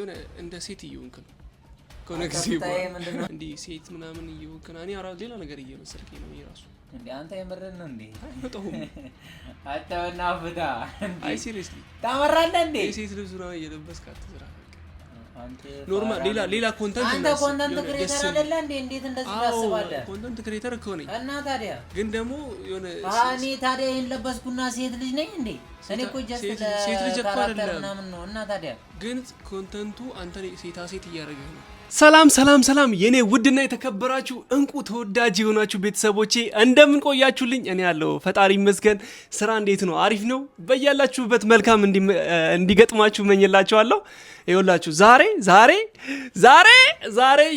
የሆነ እንደ ሴት እየሆንክ ነው ከሆነ ጊዜ እንዴ ሴት ምናምን እየሆንክ ነው። እኔ አራ ሌላ ነገር እየመሰልከኝ ነው የራሱ እንዴ አንተ የምረን ነው እንዴ? አይመጣሁም አታውና ፍታ እንዴ? አይ ሲሪየስሊ ታመራለህ እንዴ? ሴት ልብስ ነው እየለበስክ አትዝራ። አንተ ኖርማል ሌላ ኮንተንት አንተ ኮንተንት ክሬተር አይደለ እንዴ? እንዴት እንደዚህ ታስባለህ? ኮንተንት ክሬተር እኮ ነኝ እና ታዲያ ግን ደግሞ የሆነ እኔ ታዲያ ይሄን ለበስኩና ሴት ልጅ ነኝ እንዴ? እኔ እኮ ጀስት ሴት ልጅ እኮ አይደለም ምናምን ነው። እና ታዲያ ግን ኮንተንቱ አንተ ሴት እያደረገህ ነው። ሰላም የኔ ውድና የተከበራችሁ እንቁ ተወዳጅ የሆናችሁ ቤተሰቦቼ እንደምን ቆያችሁልኝ? እኔ ያለው ፈጣሪ ይመስገን። ስራ እንዴት ነው? አሪፍ ነው። በያላችሁበት መልካም እንዲገጥማችሁ መኝላችኋለሁ። ይኸውላችሁ ዛሬ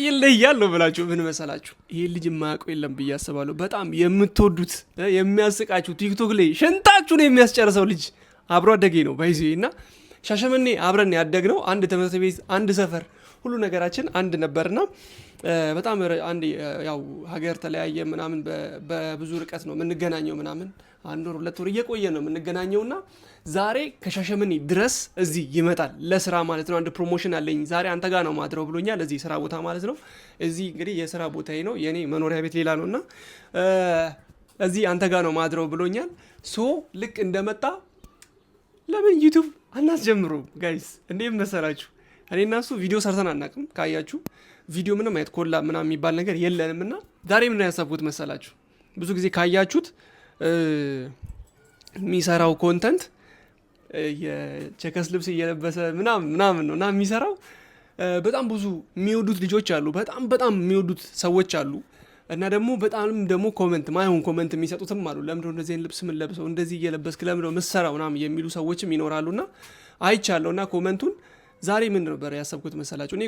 ይለያል ነው ብላችሁ ምን መሰላችሁ? ይሄ ልጅ የማያውቀው የለም ብዬ አስባለሁ። በጣም የምትወዱት የሚያስቃችሁ ቲክቶክ ላይ ሽንታችሁን የሚያስጨርሰው ልጅ አብሮ አደጌ ነው ባይዚና ሻሸመኔ አብረን ያደግነው አንድ ትምህርት ቤት አንድ ሰፈር ሁሉ ነገራችን አንድ ነበርና በጣም አንድ ያው ሀገር ተለያየ ምናምን በብዙ ርቀት ነው የምንገናኘው ምናምን 1 ወር 2 ወር እየቆየ ነው የምንገናኘውና ዛሬ ከሻሸመኔ ድረስ እዚህ ይመጣል ለስራ ማለት ነው። አንድ ፕሮሞሽን አለኝ ዛሬ አንተ ጋር ነው ማድረው ብሎኛል። እዚህ ስራ ቦታ ማለት ነው። እዚህ እንግዲህ የስራ ቦታዬ ነው፣ የኔ መኖሪያ ቤት ሌላ ነውና እዚህ አንተ ጋር ነው ማድረው ብሎኛል። ሶ ልክ እንደመጣ ለምን ዩቲዩብ አናስጀምሩ ጋይስ? እንዴት መሰላችሁ? እኔና እሱ ቪዲዮ ሰርተን አናውቅም። ካያችሁ ቪዲዮ ምንም አይነት ኮላ ምናምን የሚባል ነገር የለንም እና ዛሬ ምን ያሰብኩት መሰላችሁ? ብዙ ጊዜ ካያችሁት የሚሰራው ኮንተንት የቸከስ ልብስ እየለበሰ ምናምን ነው እና የሚሰራው በጣም ብዙ የሚወዱት ልጆች አሉ፣ በጣም የሚወዱት ሰዎች አሉ እና ደግሞ ኮመንት ማይሆን ኮመንት የሚሰጡትም አሉ። ለምንድነው እንደዚህ ልብስ ምን ለብሰው እንደዚህ እየለበስክ ለምንድነው መስራው ምናምን የሚሉ ሰዎችም ይኖራሉና አይቻለውና ኮመንቱን ዛሬ ምን ነበር ያሰብኩት መሰላችሁ? እኔ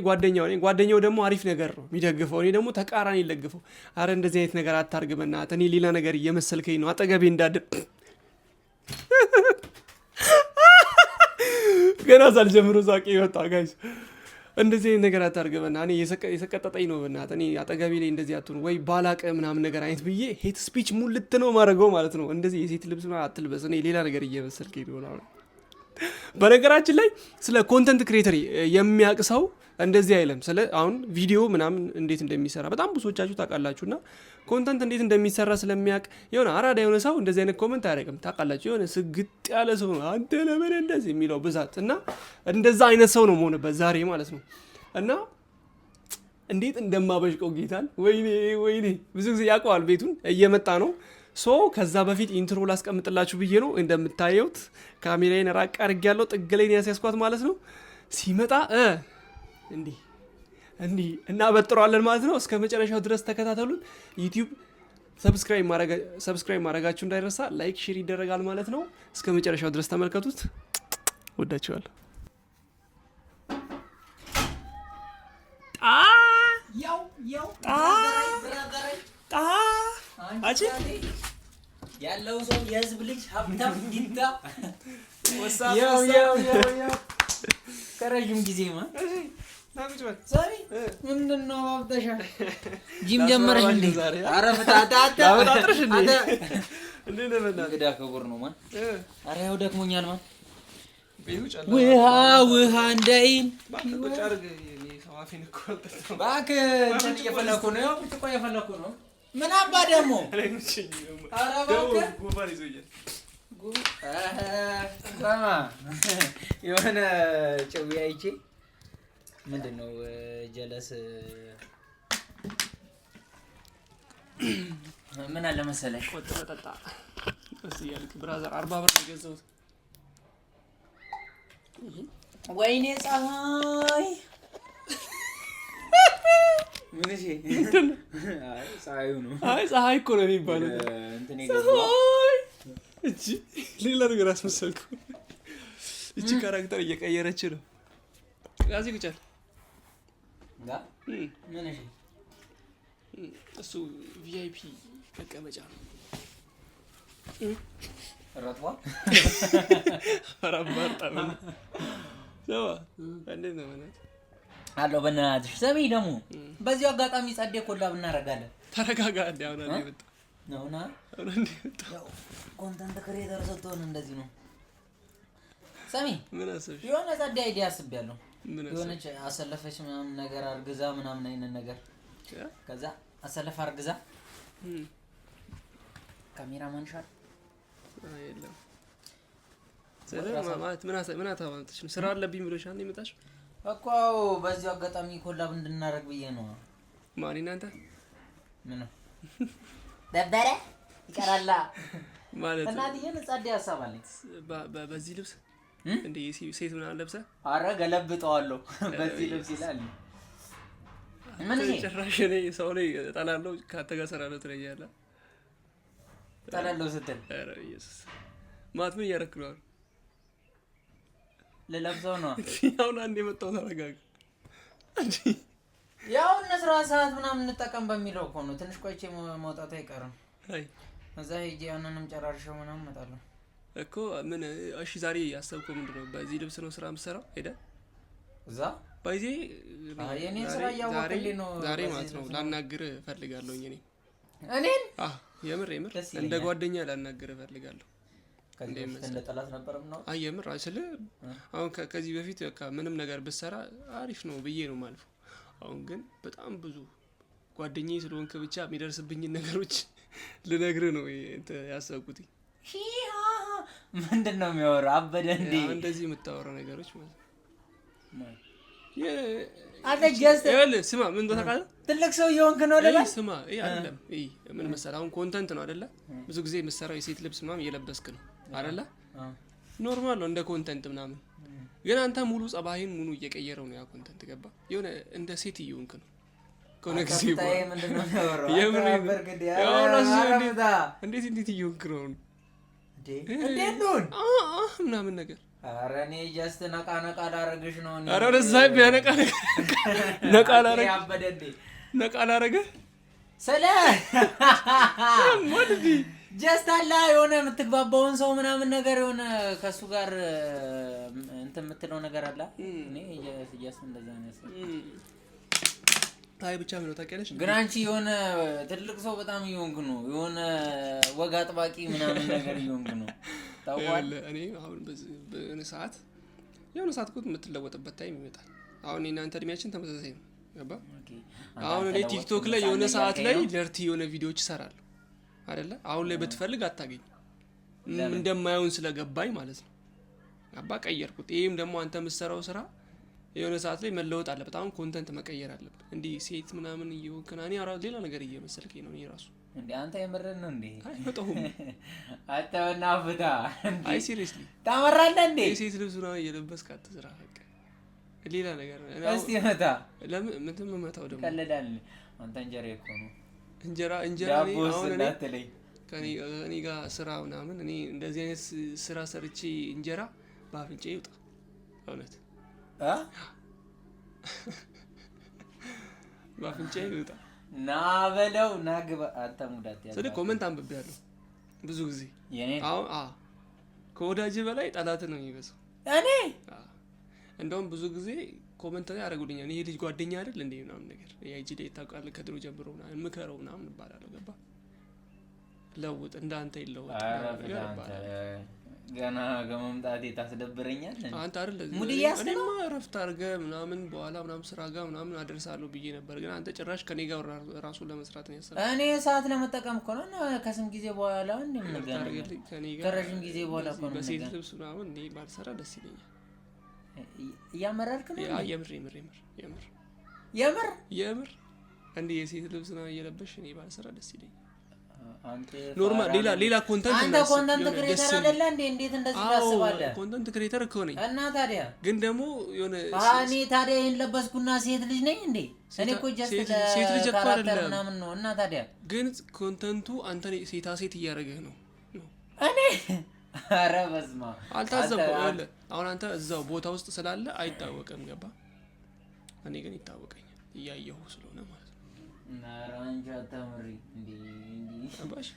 ጓደኛው ደግሞ አሪፍ ነገር ነው የሚደግፈው፣ እኔ ደግሞ ተቃራኒ ይለግፈው። አረ እንደዚህ አይነት ነገር አታርግ በእናትህ፣ እኔ ሌላ ነገር እየመሰልከኝ ነው፣ አጠገቤ እንዳድር ገና ሳልጀምሮ ሳቄ ይወጣ ጋይስ። እንደዚህ አይነት ነገር አታርግ በእናትህ፣ እኔ የሰቀጠጠኝ ነው በእናትህ፣ እኔ አጠገቤ ላይ እንደዚህ አትሁን ወይ ባላቀ ምናምን ነገር አይነት ብዬ ሄት ስፒች ሙልት ነው ማድረገው ማለት ነው። እንደዚህ የሴት ልብስ አትልበስ፣ እኔ ሌላ ነገር እየመሰልከኝ ነው። በነገራችን ላይ ስለ ኮንተንት ክሬተር የሚያውቅ ሰው እንደዚህ አይለም። ስለ አሁን ቪዲዮ ምናምን እንዴት እንደሚሰራ በጣም ብዙዎቻችሁ ታውቃላችሁና ኮንተንት እንዴት እንደሚሰራ ስለሚያውቅ የሆነ አራዳ የሆነ ሰው እንደዚህ አይነት ኮመንት አያደርግም። ታውቃላችሁ የሆነ ስግጥ ያለ ሰው ነው አንተ ለምን እንደዚህ የሚለው ብዛት እና እንደዛ አይነት ሰው ነው መሆንበት ዛሬ ማለት ነው። እና እንዴት እንደማበሽቀው ጌታን ወይኔ ብዙ ጊዜ ያውቀዋል። ቤቱን እየመጣ ነው። ሶ ከዛ በፊት ኢንትሮ ላስቀምጥላችሁ ብዬ ነው። እንደምታዩት ካሜራዬን ራቅ አድርጌያለሁ፣ ጥግ ላይ ያስያዝኳት ማለት ነው። ሲመጣ እንዲህ እናበጥረዋለን ማለት ነው። እስከ መጨረሻው ድረስ ተከታተሉን። ዩቲዩብ ሰብስክራይብ ማድረጋችሁ እንዳይረሳ፣ ላይክ ሼር ይደረጋል ማለት ነው። እስከ መጨረሻው ድረስ ተመልከቱት። ወዳችኋለሁ። ያለው ሰው የህዝብ ልጅ ሀብታም ዲንታ ከረጅም ጊዜ ዛሬ ምንድነው አብጠሻል? ጂም ጀመረሽ እንዴ? ኧረ ፍታታ እንግዳ ክቡር ነው ማን። ኧረ ያው ደክሞኛል ማን። ውሃ እንዳይል እባክህ እንትን እየፈለኩ ነው። ብትቆ እየፈለኩ ነው። ምን አባ ደግሞ የሆነ ጨው አይቼ ምንድነው ጀለስ ምን አለ መሰለህ ቆጥረ ጠጣ እሱ ያልክ ብራዘር 40 ብር የገዛሁት። ወይኔ ፀሐይ ምን እሺ አይ ፀሐዩ ነው። አይ ፀሐይ እኮ ነው የሚባለው። እንትን ይገባው እቺ ሌላ ነገር አስመሰልኩ። እቺ ካራክተር እየቀየረች ነው። ጋዚ ቁጫል ጋ ምን እሺ እሱ ቪአይፒ መቀመጫ ነው። ረጥዋ አራባጣ ነው ሰው እንዴት ነው ማለት አለው። በእናትሽ ሰሚ ደግሞ በዚሁ አጋጣሚ ጸዴ ኮላብ እናረጋለን። ተረጋጋ እንዴ አሁን አንዴ ነውና ያው ኮንተንት ክሬተር ስትሆን እንደዚህ ነው። ሰሚ ምን አሰብሽ? የሆነ ጸዴ አይዲያ አስቤያለሁ። የሆነች አሰለፈች ምናምን ነገር አርግዛ ምናምን አይነት ነገር ከዛ አሰለፈ አርግዛ ካሜራ ማንሻል አይደለም ማለት ምን አታማምጥሽ ነው? ስራ አለብኝ ብሎሽ አንዴ መጣሽ እኮ በዚህ አጋጣሚ ኮላብ እንድናረግ ብዬ ነው። ማን እናንተ ምን ነው ደበረ ይቀራላ ማለት እናትዬ ነጻዴ ሀሳብ አለኝ። በዚህ ልብስ እንዴ ሴት ምናምን ለብሰህ? አረ ገለብጠዋለሁ በዚህ ልብስ ይላል። ምን ይሄ ጭራሽ እኔ ሰው ላይ እጠላለሁ ካንተ ጋር እሰራለሁ ትለኛለህ። እጠላለሁ ስትል ኧረ ኢየሱስ ማት ምን እያደረክ ነው? ልለብሰው ነው አሁን አንዴ መጣሁ። ተረጋጋ እንጂ ያው እነስራ ሰዓት ምናምን እንጠቀም በሚለው እኮ ነው። ትንሽ ቆይቼ መውጣት አይቀርም። አይ እዛ ሄጄ ያንንም ጨራርሼው ምናምን እመጣለሁ እኮ። ምን እሺ ዛሬ ያሰብከው ምንድነው? በዚህ ልብስ ነው ስራ የምትሰራው? ሄደ እዛ ባይዜ የኔ ስራ ያወቀልኝ ነው ዛሬ ማለት ነው። ላናግርህ እፈልጋለሁ እኔን የምር እንደ ጓደኛ ላናግርህ እፈልጋለሁ። እንደ ጠላት ነበር ነው። አይ የምር አይደል? አሁን ከዚህ በፊት በቃ ምንም ነገር ብትሰራ አሪፍ ነው ብዬ ነው የማልፈው። አሁን ግን በጣም ብዙ ጓደኛዬ ስለሆንክ ብቻ የሚደርስብኝ ነገሮች ልነግርህ ነው ያሰብኩት። ምንድነው የሚያወራው? አበደ እንዴ እንደዚህ የምታወራው ነገሮች ማለት ነው። ስማ ምን ተቃለ ትልቅ ሰው እየሆንክ ነው ለባል ስማ አይደለም ምን መሰለህ አሁን ኮንተንት ነው አይደለ? ብዙ ጊዜ የምትሰራው የሴት ልብስ ምናምን እየለበስክ ነው አይደለ? ኖርማል ነው እንደ ኮንተንት ምናምን። ግን አንተ ሙሉ ጸባይን ሙሉ እየቀየረው ነው ያ ኮንተንት ገባ? የሆነ እንደ ሴት እየሆንክ ነው ከሆነ ጊዜ በኋላ። እንዴት እየሆንክ ነው ምናምን ነገር። ኧረ እኔ ጀስት ነቃ ላረግሽ ነው። ኧረ ወደዛ ቢያነቃ ነቃ ላረግህ ስለ ጀስት አላ የሆነ የምትግባባውን ሰው ምናምን ነገር የሆነ ከሱ ጋር እንትን የምትለው ነገር አለ። እኔ ጀስት እንደዛ ነው። አይ ብቻ ምን ነው ታውቂያለሽ? ግን አንቺ የሆነ ትልቅ ሰው በጣም እየሆንክ ነው። የሆነ ወግ አጥባቂ ምናምን ነገር እየሆንክ ነው። ታውቃለህ እኔ አሁን በሆነ ሰዓት እኮ የምትለወጥበት ታይም ይመጣል። አሁን እናንተ እድሜያችን ተመሳሳይ ነው ገባ? አሁን እኔ ቲክቶክ ላይ የሆነ ሰዓት ላይ ደርቲ የሆነ ቪዲዮዎች እሰራለሁ አይደለ? አሁን ላይ ብትፈልግ አታገኝ እንደማይሆን ስለገባኝ ማለት ነው ገባ? ቀየርኩት። ይሄም ደግሞ አንተ የምትሰራው ስራ የሆነ ሰዓት ላይ መለወጥ አለበት። አሁን ኮንተንት መቀየር አለበት። እንዲህ ሴት ምናምን እየወከና እኔ ሌላ ነገር እየመሰልከኝ ነው። እኔ ራሱ እንዴ አንተ የምረን ነው እንዴ? አይ በጣም አታውና ፍታ። አይ ሲሪየስሊ ታመራለህ እንዴ? የሴት ልብስ ነው እየለበስክ አትስራ። በቃ ሌላ ነገር እስቲ መታ። ለምን ምንም መታው ደግሞ ቀለዳል። አንተ እንጀራ እኮ ነው እንጀራ እኔ አሁን እኔ ጋር ስራ ምናምን እኔ እንደዚህ አይነት ስራ ሰርቼ እንጀራ በአፍንጫ ይውጣ እውነት በአፍንጫ ይውጣ ና በለው ና ግባ። አታሙዳት ያለው ስለዚህ ኮሜንት አንብቤያለሁ ብዙ ጊዜ አሁን ከወዳጅ በላይ ጠላት ነው የሚበዛው። እኔ እንደውም ብዙ ጊዜ ኮሜንት ላይ ያደርጉልኛል ይሄ ልጅ ጓደኛ አይደል እንዴ ምናምን ነገር ያይጂዴ ታውቃለህ ከድሮ ጀምሮ ምናምን ምከረው ምናምን እባላለሁ ገባ? ለውጥ እንዳንተ ይለውጥ ገና ከመምጣቴ ታስደብረኛል አንተ አይደል? እኔማ እረፍት አድርገህ ምናምን በኋላ ምናምን ስራ ጋር ምናምን አደርሳለሁ ብዬ ነበር። ግን አንተ ጭራሽ ከኔ ጋር ራሱ ለመስራት ነው ያሰብኩት። እኔ ሰዓት ለመጠቀም እኮ ነው ከስንት ጊዜ በኋላ እንደምንገናኝ ከረጅም ጊዜ በኋላ እኮ ነው። በሴት ልብስ ምናምን እኔ ባልሰራ ደስ ይለኛል። እያመረርክ ነው? የምር እንዴ የሴት ልብስ ነው እየለበሽ እኔ ባልሰራ ደስ ይለኛል። ኖርማል ሌላ ኮንተንት አንተ ኮንተንት ክሬተር አይደለ እንዴ? እንዴት እንደዚህ ታስባለህ? ኮንተንት ክሬተር እኮ ነኝ እና ታዲያ ግን ደግሞ የሆነ እኔ ታዲያ ይሄን ለበስኩና ሴት ልጅ ነኝ እንዴ? እኔ እኮ ጀስት ሴት ልጅ እኮ አይደለም ምናምን ነው። እና ታዲያ ግን ኮንተንቱ አንተ ሴታ ሴት እያደረገህ ነው እኔ ኧረ በስመ አብ አልታዘብኩም። አሁን አንተ እዛው ቦታ ውስጥ ስላለ አይታወቅም ገባ? እኔ ግን ይታወቀኛል እያየሁ ስለሆነ ማለት ነው። ናራንጃ ተምሪ እንዴ አባሽ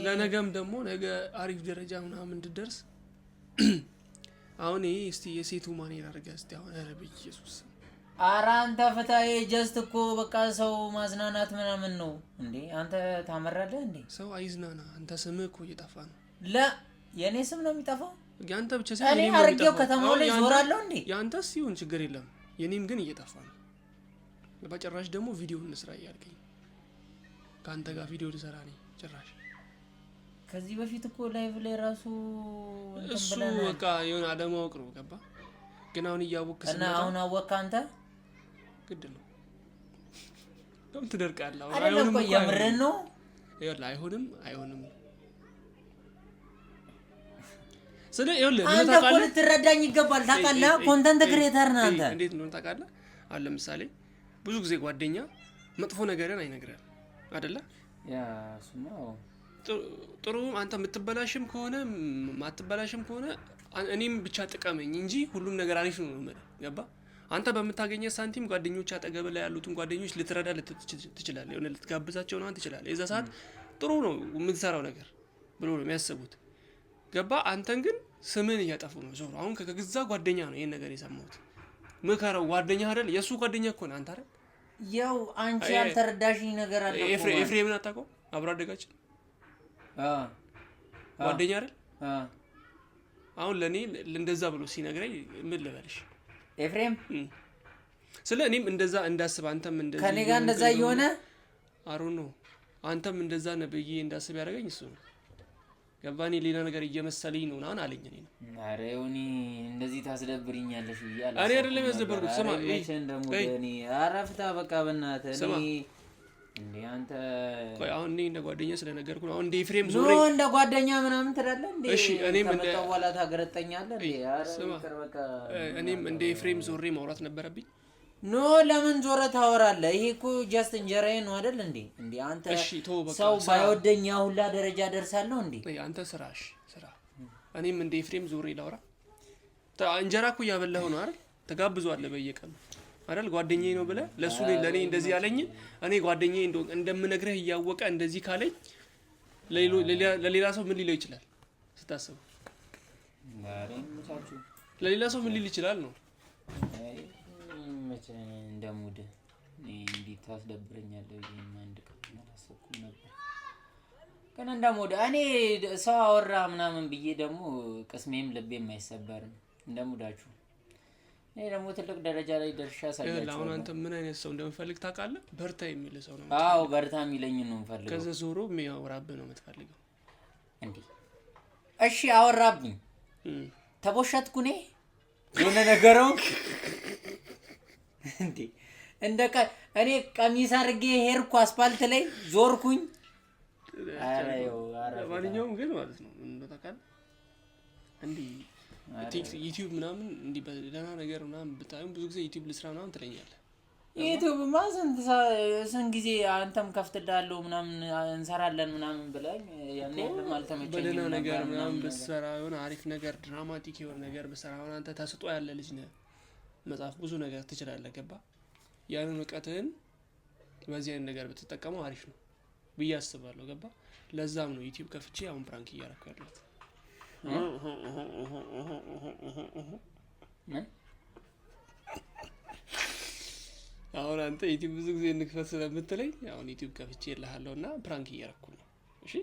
ለነገም ደግሞ ነገ አሪፍ ደረጃ ምናምን እንድደርስ አሁን እስቲ የሴቱ ማን ያደርጋል እስቲ አሁን ኧረ በኢየሱስ ኧረ አንተ ፍታዬ ጀስት እኮ በቃ ሰው ማዝናናት ምናምን ነው እንዴ? አንተ ታመራለህ እንዴ? ሰው አይዝናና። አንተ ስምህ እኮ እየጠፋ ነው። የኔ ስም ነው የሚጠፋው? ያንተ ብቻ ሳይሆን እኔ አርጌው ከተማው ላይ ዞራለሁ እንዴ? ያንተስ ይሁን ችግር የለም የኔም ግን እየጠፋ ነው። በጭራሽ ደግሞ ቪዲዮ እንስራ እያልከኝ ከአንተ ጋር ቪዲዮ ልሰራ ነኝ ጭራሽ። ከዚህ በፊት እኮ ላይቭ ላይ ራሱ እሱ በቃ የሆነ አለማወቅ ነው ገባ። ግን አሁን እያወቅህ እና አሁን አወቅህ አንተ ግድ ነው ደም ትደርቃለህ። አይሆንም እኮ የምርህን ነው። ይኸውልህ አይሆንም ይኸውልህ አንተ እኮ ልትረዳኝ ይገባል። ታውቃለህ ኮንተንት ክሬተር ነህ አንተ። እንዴት ነው ታውቃለህ? አሁን ለምሳሌ ብዙ ጊዜ ጓደኛ መጥፎ ነገርን አይነግርህም አይደለ? ያ እሱማ ጥሩ አንተ የምትበላሽም ከሆነ ማትበላሽም ከሆነ እኔም ብቻ ጥቀመኝ እንጂ ሁሉም ነገር አሪፍ ነው ማለት ገባ። አንተ በምታገኘው ሳንቲም ጓደኞች አጠገብ ላይ ያሉትን ጓደኞች ልትረዳ ትችላለህ፣ የሆነ ልትጋብዛቸው ነው ትችላለህ። የዛ ሰዓት ጥሩ ነው የምትሰራው ነገር ብሎ ነው የሚያስቡት ገባ። አንተን ግን ስምን እያጠፉ ነው ዞሮ። አሁን ከገዛ ጓደኛ ነው ይሄን ነገር የሰማሁት። ምከረው ጓደኛ አይደል? የሱ ጓደኛ እኮ ነው አንተ አይደል? ያው አንቺ ያልተረዳሽኝ ነገር አለ እኮ። ኤፍሬምን አታውቀው? አብሮ አደጋችን ጓደኛ አይደል? አሁን ለኔ እንደዛ ብሎ ሲነግረኝ ምን ልበልሽ ኤፍሬም ስለ እኔም እንደዛ እንዳስብ አንተም እንደዛ ከኔ ጋር እንደዛ እየሆነ አሩ ነው አንተም እንደዛ ነብዬ እንዳስብ ያደረገኝ እሱ ነው ገባኔ። ሌላ ነገር እየመሰለኝ ነው ናን አለኝ። እኔ ነው አረ ይሁን እንደዚህ ታስደብሪኛለሽ ይያል እኔ አይደለም ያስደብርኩት። ስማ እኔ አረፍታ በቃ በእናትህ እኔ እንዴ አንተ ቆይ አሁን እኔ እንደ ጓደኛ ስለነገርኩ ነው። አሁን እንደ ኤፍሬም ዞሬ ነው እንደ ጓደኛ ምናምን ትላለህ እንዴ? እሺ እኔም እንደ ተዋላ ታገረጠኛለህ እንዴ? አረ በቃ እኔም እንደ ኤፍሬም ዞሬ ማውራት ነበረብኝ። ኖ ለምን ዞረ ታወራለህ? ይሄ እኮ ጀስት እንጀራዬ ነው አይደል እንዴ? እንዴ አንተ ሰው ባይወደኝ ሁላ ደረጃ ደርሳለሁ እንዴ? አንተ ስራ እኔም እንደ ኤፍሬም ዞሬ ላውራ። እንጀራ እኮ እያበላሁ ነው አይደል? ተጋብዟል በየቀኑ አይደል? ጓደኛዬ ነው ብለህ ለሱ ለኔ እንደዚህ ያለኝ እኔ ጓደኛዬ እንደምነግርህ እያወቀ እንደዚህ ካለኝ ለሌላ ሰው ምን ሊለው ይችላል ስታስብ? ለሌላ ሰው ምን ሊል ይችላል ነው መቼ እንደሙድ እንዴ ታስደብረኛለህ? ይሄን አንድ ቀን አላሰብኩም ነበር። ግን እንደሙድ እኔ ሰው አወራ ምናምን ብዬ ደግሞ ቅስሜም ልቤም አይሰበርም እንደሙዳችሁ። እኔ ደግሞ ትልቅ ደረጃ ላይ ደርሻ ሳይያችሁ አሁን አንተ ምን አይነት ሰው እንደምፈልግ ታውቃለህ? በርታ የሚል ሰው ነው። አዎ በርታ የሚለኝ ነው የምፈልገው። ከዛ ዞሮ የሚያወራብህ ነው የምትፈልገው እንዴ? እሺ አወራብኝ ተቦሸትኩ እኔ የሆነ ነገረው እንዴ? እኔ ቀሚስ አድርጌ ሄድኩ አስፓልት ላይ ዞርኩኝ። ማንኛውም ግን ማለት ነው ምን ታውቃለህ እንዴ ዩቲዩብ ምናምን እንዴ በደህና ነገር ምናምን ብታዩም ብዙ ጊዜ ዩቲዩብ ልስራ ምናምን ትለኛለህ። ዩቲዩብ ስንት ጊዜ አንተም ከፍትልሃለሁ ምናምን እንሰራለን ምናምን ብለኝ ያኔ አልተመቸኝም። በደህና ነገር ምናምን ብትሰራ የሆነ አሪፍ ነገር ድራማቲክ የሆነ ነገር ብትሰራ አሁን አንተ ተስጦ ያለ ልጅ ነህ። መጽሐፍ ብዙ ነገር ትችላለህ ገባ። ያንን እውቀትህን በዚህ አይነት ነገር ብትጠቀመው አሪፍ ነው ብዬ አስባለሁ ገባ። ለዛም ነው ዩቲዩብ ከፍቼ አሁን ፕራንክ እያደረኩ ያለሁት። አሁን አንተ ዩቲዩብ ብዙ ጊዜ እንክፈት ስለምትለኝ አሁን ዩቲዩብ ከፍቼ እልሃለሁና ፕራንክ እያደረኩ ነው። እሺ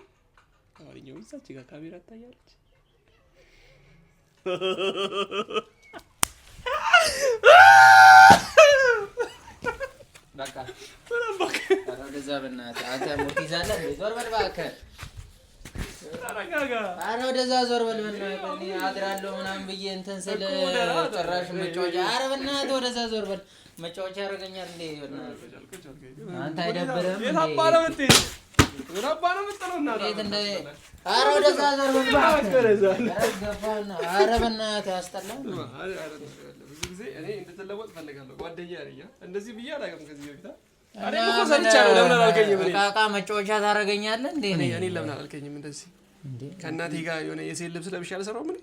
አሁን እዛች ጋር ካሜራ ታያለች። በቃ ወደዛ በእናትህ አንተ ሞት ይዛለህ። ዞር በል እባክህ። ኧረ ወደዛ ዞር በል በእናትህ። እኔ አድራለሁ ምናምን ብዬ እንትን ስል ጭራሽ መጫወቻ። ኧረ በእናትህ ወደዛ ዞር በል። መጫወቻ ያደርገኛል እንዴ በእናትህ። አንተ አይደብርህም እንዴ? ኧረ ወደዛ ዞር በል እባክህ። ኧረ በእናትህ አስጠላኝ። ብዙ ጊዜ እኔ እንድትለወጥ ፈልጋለሁ ጓደኛ ነኝ። እንደዚህ ብዬ አላውቅም ከዚህ በፊት። እኔ እኮ ሰርቻለሁ። ለምን አላልከኝም? እኔ ቃቃ መጫወቻ ታደርገኛለህ እንዴ? እኔ ለምን አላልከኝም? እንደዚህ ከእናቴ ጋር የሆነ የሴት ልብስ ለብሼ አልሰራሁም እኔ?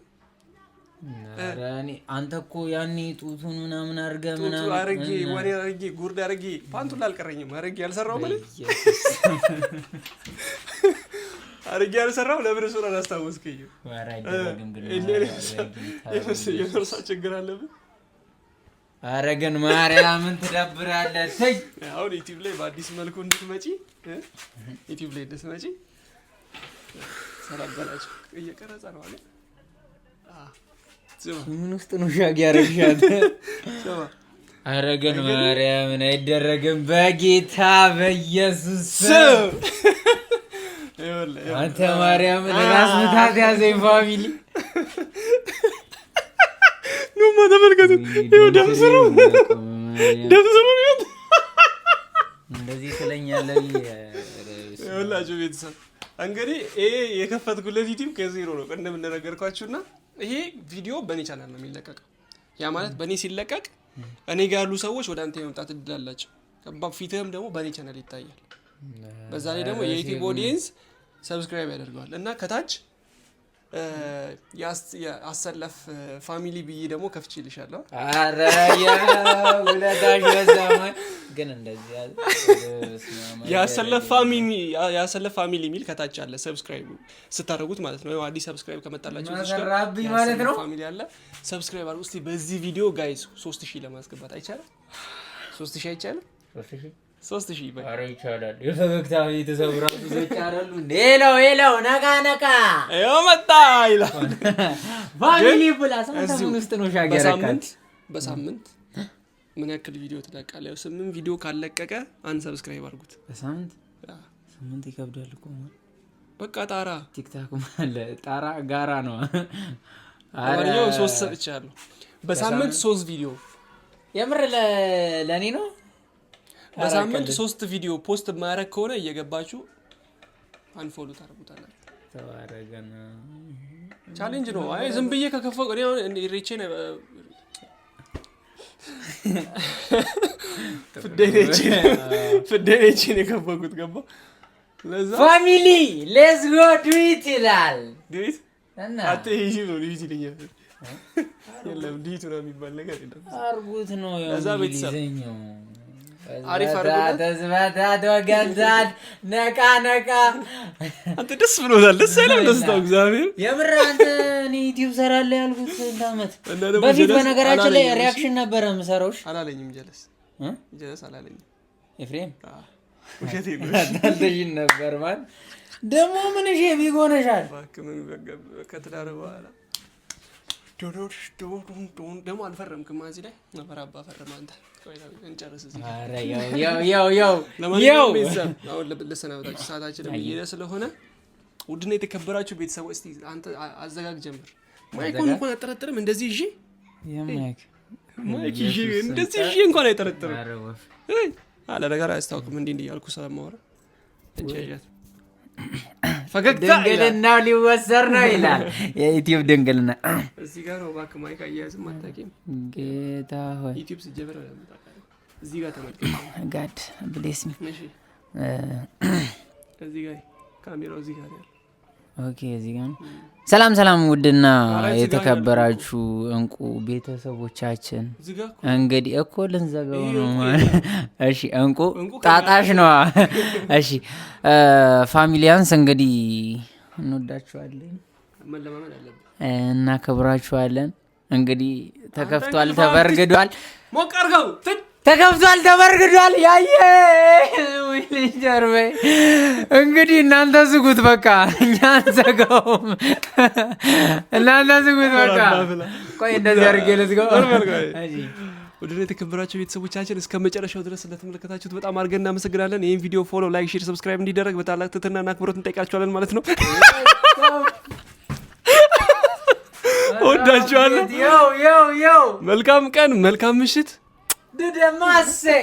ኧረ እኔ አንተ እኮ ያኔ ጡቱን ምናምን አድርገህ ምናምን አድርጌ ወሬ አድርጌ ጉርድ አድርጌ ፓንቱን አልቀረኝም አድርጌ አልሰራሁም እኔ? አድርጌ አልሰራሁም። ለምን እሱን አላስታወስከኝም? የመርሳት ችግር አለብህ። ኧረ ግን ማርያምን ትደብራለህ። ተይ አሁን ዩቲዩብ ላይ በአዲስ መልኩ እንድትመጪ ዩቲዩብ ላይ እንድትመጪ ሰላም በላቸው። እየቀረጸ ነው አለ። ምን ውስጥ ነው ሻግ ያደረግሻት? ኧረ ግን ማርያምን አይደረግም በጌታ በኢየሱስ ስም። አንተ ማርያምን ራስ ምታት ያዘኝ ፋሚሊ ኑማ ተመልከቱት። ይኸው ደምስሩ እንደዚህ ትለኛለህ። ይኸውላችሁ ቤተሰብ እንግዲህ ይሄ የከፈትኩለት ዩቲዩብ ከዜሮ ነው ቅድም እንደነገርኳችሁና ይሄ ቪዲዮ በእኔ ቻናል ነው የሚለቀቀው። ያ ማለት በእኔ ሲለቀቅ እኔ ጋር ያሉ ሰዎች ወደ አንተ የመምጣት እድል አላቸው። ፊትህም ደግሞ በእኔ ቻናል ይታያል። በዛ ላይ ደግሞ የዩቲዩብ ኦዲየንስ ሰብስክራይብ ያደርገዋል እና ከታች ያሰለፍ ፋሚሊ ብዬ ደግሞ ከፍቼልሻለሁ። ኧረ ውለታሽ በዛማን ግን እንደዚህ ያሰለፍ ፋሚሊ ሚል ከታች አለ። ሰብስክራይብ ስታደርጉት ማለት ነው። አዲስ ሰብስክራይብ ከመጣላችሁ ማለት ነው ፋሚሊ አለ። ሰብስክራይብ አድርጉ እስቲ። በዚህ ቪዲዮ ጋይስ 3000 ለማስገባት አይቻልም? 3000 አይቻልም? 3000 በቃ ኧረ ይቻላል። የፈገግታ ቤተሰብ ራሱ ዘጫራሉ እንዴ ሄሎ ነቃ ይኸው መጣ ይላል ፋሚሊ ፕላስ አንተም ውስጥ ነው ሻገረካት። በሳምንት ምን ያክል ቪዲዮ ትለቃለህ? 8 ቪዲዮ ካለቀቀ አንሰብስክራይብ አድርጉት። በሳምንት 8 ይከብዳል እኮ በቃ ጣራ ቲክታክ ማለት ጣራ ጋራ ነው። አማርኛው 3 ሰጥቻለሁ። በሳምንት 3 ቪዲዮ የምር ለኔ ነው። በሳምንት 3 ቪዲዮ ፖስት ማድረግ ከሆነ እየገባችሁ አንፎሎ ታደርጉታላችሁ። ተዋረገና ቻሌንጅ ነው። አይ ዝም ብዬ ከከፈው እኔ አሁን ሪቼን ፍደኔችን የከፈኩት ገባ። ለዛ ፋሚሊ ሌትስ ጎ ዱ ኢት ይላል። ዱ ኢት እና አትይጂ ነው ዱ ኢት ይለኛል። የለም ዱ ኢት ነው የሚባል ነገር የለም። አርጉት ነው ለዛ ቤተሰብ አሪፍ አርጉት። ተዝባታት ወገንዛት ነቃ አንተ ደስ ብሎታል። ደስ አይልም? ደስታው እግዚአብሔር የምር አንተ እኔ ዩቲዩብ ሰራለሁ ያልኩት እንዳመት በፊት በነገራችን ላይ ሪአክሽን ነበረ የምሰራውሽ አላለኝም። ጀለስ አላለኝም። ኤፍሬም ውሸቴ ነው አታልተሽን ነበር ማለት ደግሞ ምን እሺ ቢጎነሻል ባክምን ከትዳር በኋላ ደግሞ አልፈረምክም። እዚህ ላይ ነበር አባ ፈረም አንተ እንጨርስ እዚህ። ኧረ ያው አሁን ለሰናበታችሁ ሰዓታችን እየሄደ ስለሆነ ውድና የተከበራችሁ ቤተሰቦች እስቲ አንተ አዘጋጅ ጀምር። ማይኩን እንኳን አጠረጥርም እንደዚህ ይዤ ማይክ ይዤ እንደዚህ ይዤ እንኳን አይጠረጥርም። አለ ነገር አያስታውቅም እንዲህ ያልኩ ስለማወራ እንጨያት ፈገግታ ድንግልናው ሊወሰር ነው ይላል የዩቲዩብ ድንግልና። እዚህ ጋር ነው እባክህ ማይክ አያያዝም አታውቂም። ጌታ ሆይ ዩቲዩብ ሲጀምር እዚህ ጋር ተመልከት። ጋድ ብሌስ ሚ። እሺ እዚህ ጋር ካሜራው እዚህ ጋር ያለው ኦኬ። እዚህ ጋር ሰላም ውድና የተከበራችሁ እንቁ ቤተሰቦቻችን እንግዲህ እኮ ልንዘጋው ነው ማለት እሺ። እንቁ ጣጣሽ ነው እሺ። ፋሚሊያንስ እንግዲህ እንወዳችኋለን፣ መለማመድ አለብን እና ከብራችኋለን። እንግዲህ ተከፍቷል፣ ተበርግዷል፣ ሞቅ አድርገው ተከፍቷል፣ ተበርግዷል። ያየ ወይ ጀርቤ እንግዲህ እናንተ ዝጉት በቃ እኛ አንዘጋውም። እናንተ ዝጉት በቃ። ቆይ እንደዚህ አድርጌ ልዝጋው። ወደ የተከበራችሁ ቤተሰቦቻችን እስከ መጨረሻው ድረስ ስለተመለከታችሁት በጣም አድርገን እናመሰግናለን። ይህን ቪዲዮ ፎሎ፣ ላይክ፣ ሼር፣ ሰብስክራይብ እንዲደረግ በታላቅ ትህትናና አክብሮት እንጠይቃችኋለን ማለት ነው። ወዳችኋለን። መልካም ቀን፣ መልካም ምሽት። Did a masse.